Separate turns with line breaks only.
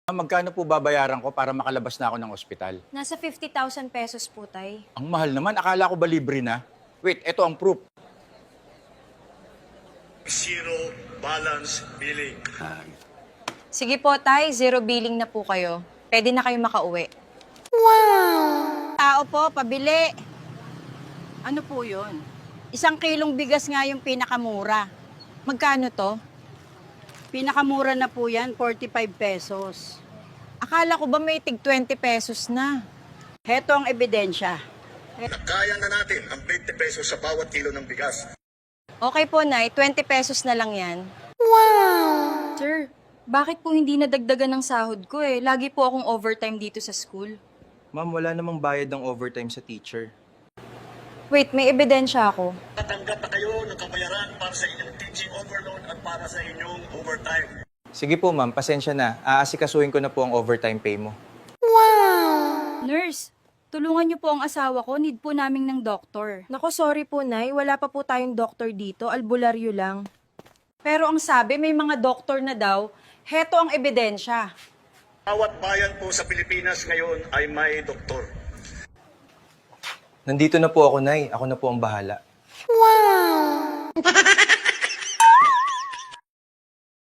Magkano po babayaran ko para makalabas na ako ng ospital?
Nasa 50,000 pesos po, Tay.
Ang mahal naman, akala ko ba libre na? Wait, eto ang proof.
Zero balance billing.
Sige po, Tay. Zero billing na po kayo. Pwede na kayo makauwi.
Tao po, pabili. Ano po yun? 1 kilong bigas nga yung pinakamura.
Magkano to?
Pinakamura na po yan, 45 pesos.
Akala ko ba may tig 20 pesos na?
Heto ang ebidensya.
Kaya na natin ang 20 pesos sa bawat kilo ng bigas.
Okay po, Nay. 20 pesos na lang yan. Sir, bakit po hindi nadagdagan ng sahod ko eh? Lagi po akong overtime dito sa school.
Ma'am, wala namang bayad ng overtime sa teacher.
Wait, may ebidensya ako.
Tatanggap na kayo ng kabayaran para sa inyong teaching overload at para sa inyong overtime.
Sige po ma'am, pasensya na. Aasikasuhin ko na po ang overtime pay mo.
Nurse, tulungan niyo po ang asawa ko. Need po naming ng doktor.
Nako, sorry po, Nay. Wala pa po tayong doktor dito. Albularyo lang. Pero ang sabi, may mga doktor na daw. Heto ang ebidensya.
Bawat bayan po sa Pilipinas ngayon ay may doktor.
Nandito na po ako, Nay. Ako na po ang bahala.